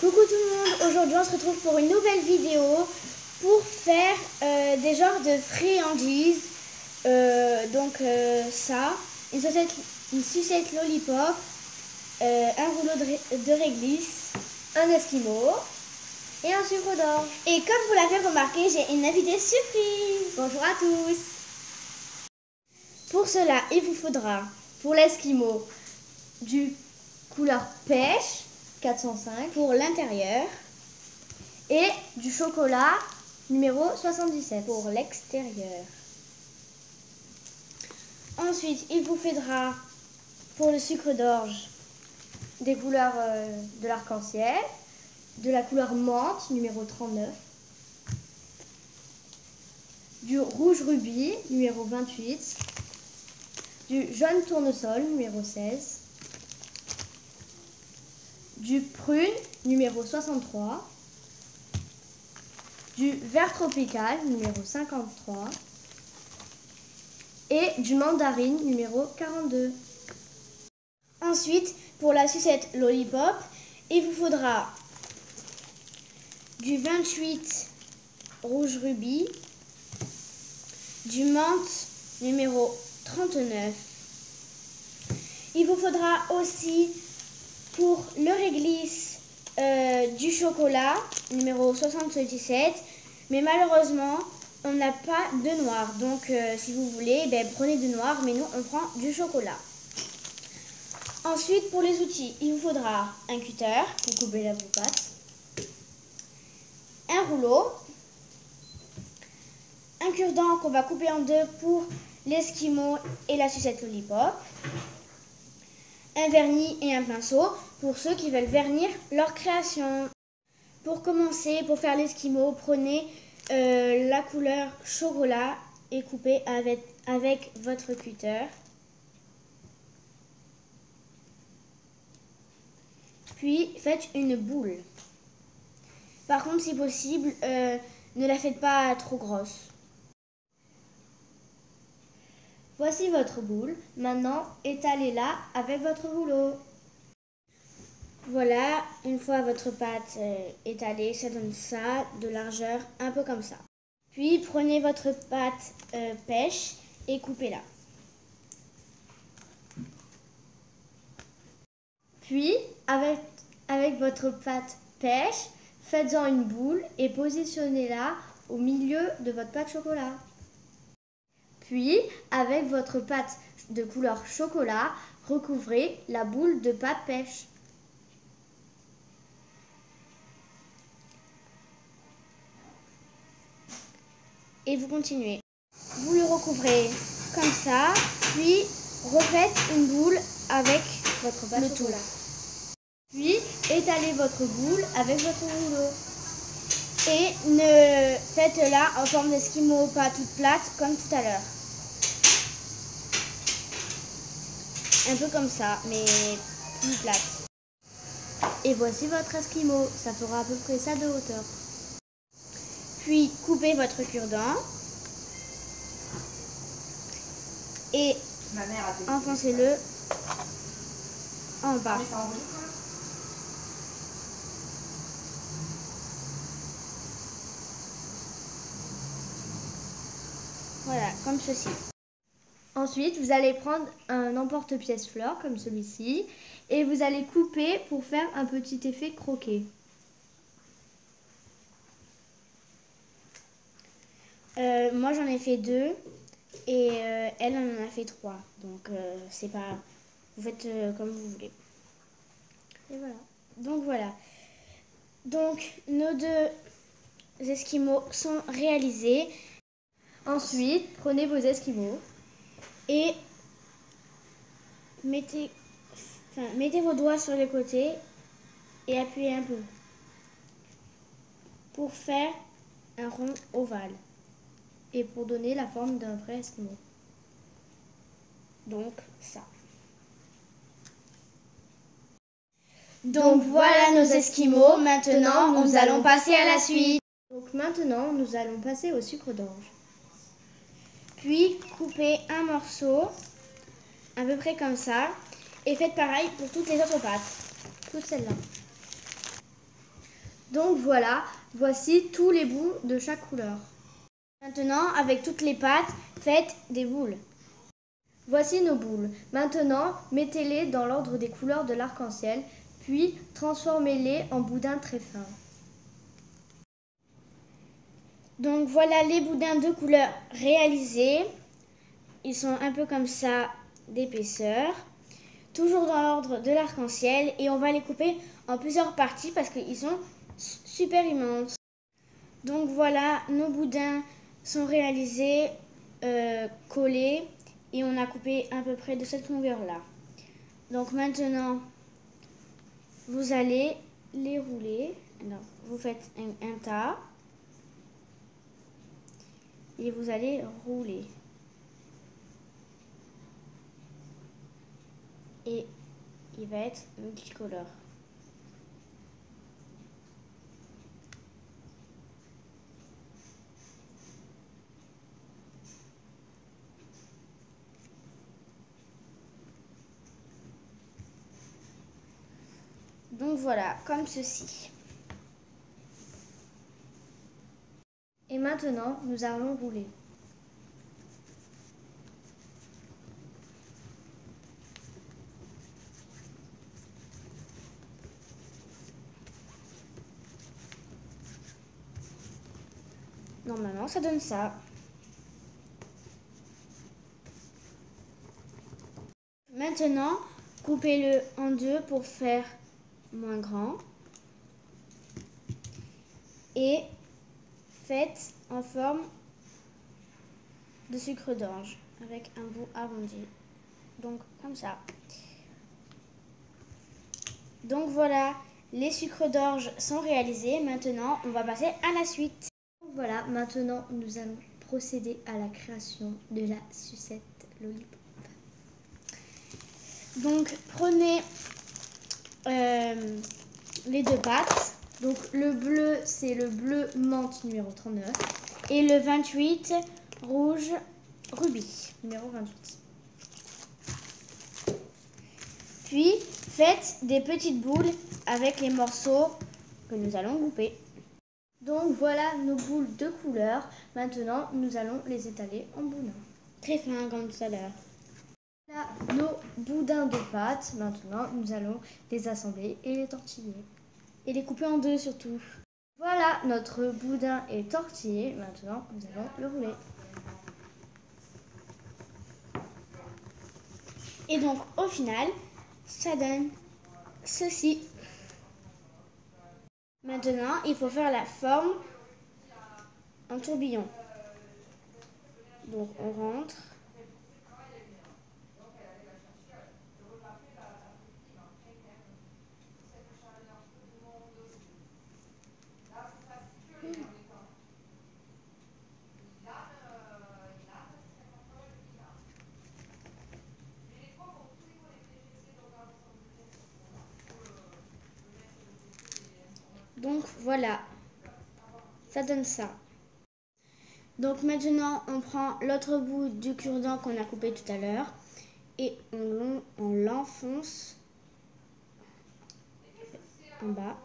Coucou tout le monde, aujourd'hui on se retrouve pour une nouvelle vidéo pour faire des genres de friandises. Ça, une sucette lollipop, un rouleau de réglisse, un esquimau et un sucre d'orge. Et comme vous l'avez remarqué, j'ai une invitée surprise. Bonjour à tous. Pour cela, il vous faudra pour l'esquimau du couleur pêche 405 pour l'intérieur et du chocolat numéro 77 pour l'extérieur. Ensuite, il vous faudra pour le sucre d'orge des couleurs de l'arc-en-ciel, de la couleur menthe numéro 39, du rouge rubis numéro 28, du jaune tournesol numéro 16, du prune numéro 63, du vert tropical numéro 53 et du mandarine numéro 42. Ensuite, pour la sucette lollipop, il vous faudra du 28 rouge rubis, du menthe numéro 39. Il vous faudra aussi pour le réglisse du chocolat numéro 77, mais malheureusement on n'a pas de noir, donc si vous voulez prenez du noir, mais nous on prend du chocolat. Ensuite, pour les outils, il vous faudra un cutter pour couper la pâte, un rouleau, un cure-dent qu'on va couper en deux pour l'esquimau et la sucette lollipop, un vernis et un pinceau pour ceux qui veulent vernir leur création. Pour commencer, pour faire l'esquimau, prenez la couleur chocolat et coupez avec votre cutter. Puis faites une boule. Par contre, si possible, ne la faites pas trop grosse. Voici votre boule. Maintenant, étalez-la avec votre rouleau. Voilà, une fois votre pâte étalée, ça donne ça, de largeur, un peu comme ça. Puis, prenez votre pâte pêche et coupez-la. Puis, avec votre pâte pêche, faites-en une boule et positionnez-la au milieu de votre pâte chocolat. Puis, avec votre pâte de couleur chocolat, recouvrez la boule de pâte pêche. Et vous continuez. Vous le recouvrez comme ça, puis refaites une boule avec votre pâte chocolat. Puis, étalez votre boule avec votre rouleau. Et faites-la en forme d'esquimau, pas toute plate comme tout à l'heure. Un peu comme ça, mais plus plate. Et voici votre esquimau. Ça fera à peu près ça de hauteur. Puis, coupez votre cure-dent. Et enfoncez-le en bas. Voilà, comme ceci. Ensuite, vous allez prendre un emporte-pièce fleur comme celui-ci et vous allez couper pour faire un petit effet croquet. Moi, j'en ai fait 2 et elle en a fait 3. Donc, c'est pas... Vous faites comme vous voulez. Et voilà. Donc, nos 2 esquimaux sont réalisés. Ensuite, prenez vos esquimaux et mettez vos doigts sur les côtés et appuyez un peu pour faire un rond ovale et pour donner la forme d'un vrai esquimau. Donc ça. Donc voilà nos esquimaux. Maintenant, nous allons passer à la suite. Donc maintenant, nous allons passer au sucre d'orge. Puis, coupez un morceau, à peu près comme ça, et faites pareil pour toutes les autres pâtes, toutes celles-là. Donc voilà, voici tous les bouts de chaque couleur. Maintenant, avec toutes les pâtes, faites des boules. Voici nos boules. Maintenant, mettez-les dans l'ordre des couleurs de l'arc-en-ciel, puis transformez-les en boudins très fins. Donc voilà les boudins de couleur réalisés. Ils sont un peu comme ça d'épaisseur. Toujours dans l'ordre de l'arc-en-ciel. Et on va les couper en plusieurs parties parce qu'ils sont super immenses. Donc voilà, nos boudins sont réalisés, collés. Et on a coupé à peu près de cette longueur-là. Donc maintenant, vous allez les rouler. Alors, vous faites un tas. Et vous allez rouler. Et il va être multicolore. Donc voilà, comme ceci. Et maintenant, nous allons rouler. Normalement, ça donne ça. Maintenant, coupez-le en deux pour faire moins grand. Et faites en forme de sucre d'orge avec un bout arrondi. Donc, comme ça. Donc voilà, les sucres d'orge sont réalisés. Maintenant, on va passer à la suite. Voilà, maintenant, nous allons procéder à la création de la sucette lollipop. Donc, prenez les deux pâtes. Donc, le bleu, c'est le bleu menthe numéro 39. Et le 28, rouge rubis, numéro 28. Puis, faites des petites boules avec les morceaux que nous allons couper. Donc, voilà nos boules de couleur. Maintenant, nous allons les étaler en boudin. Très fin comme tout à l'heure. Voilà nos boudins de pâte. Maintenant, nous allons les assembler et les tortiller. Et les couper en deux surtout. Voilà, notre boudin est tortillé. Maintenant, nous allons le rouler. Et donc, au final, ça donne ceci. Maintenant, il faut faire la forme en tourbillon. Donc, on rentre. Donc, voilà. Ça donne ça. Donc maintenant, on prend l'autre bout du cure-dent qu'on a coupé tout à l'heure et on l'enfonce en bas.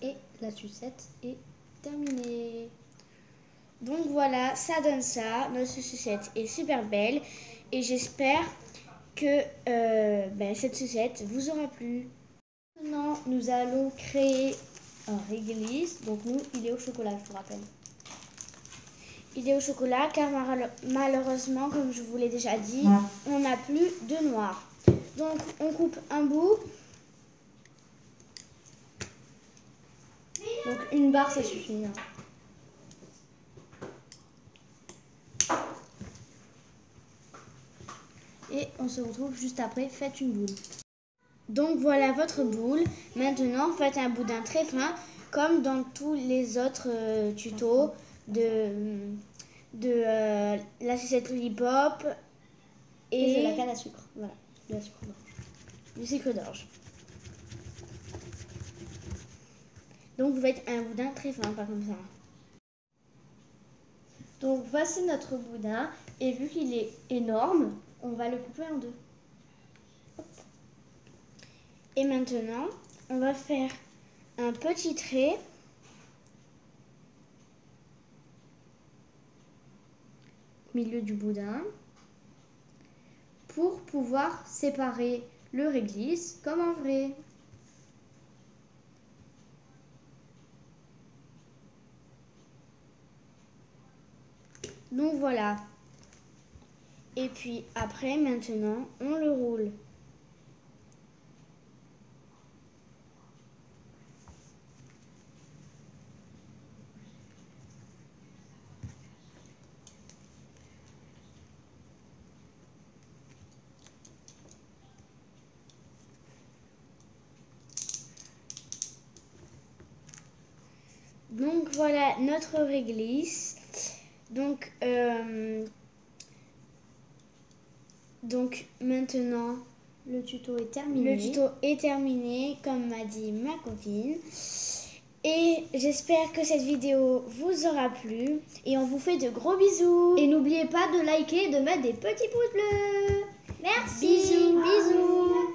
Et la sucette est terminée. Donc voilà, ça donne ça. Notre sucette est super belle et j'espère que cette sucette vous aura plu. Maintenant, nous allons créer un réglisse. Donc nous, il est au chocolat, je vous rappelle. Il est au chocolat car malheureusement, comme je vous l'ai déjà dit, on n'a plus de noir. Donc on coupe un bout. Donc une barre, ça suffit. Et on se retrouve juste après. Faites une boule. Donc voilà votre boule. Maintenant, faites un boudin très fin, comme dans tous les autres tutos de la sucette lollipop et de la canne à sucre. Voilà, de la sucre d'orge. Du sucre d'orge. Donc vous faites un boudin très fin, pas comme ça. Donc voici notre boudin. Et vu qu'il est énorme, on va le couper en deux. Hop. Et maintenant, on va faire un petit trait au milieu du boudin pour pouvoir séparer le réglisse comme en vrai. Donc voilà. Et puis après, maintenant, on le roule. Donc voilà notre réglisse. Donc maintenant le tuto est terminé. Le tuto est terminé, comme m'a dit ma copine. Et j'espère que cette vidéo vous aura plu. Et on vous fait de gros bisous. Et n'oubliez pas de liker et de mettre des petits pouces bleus. Merci. Bisous.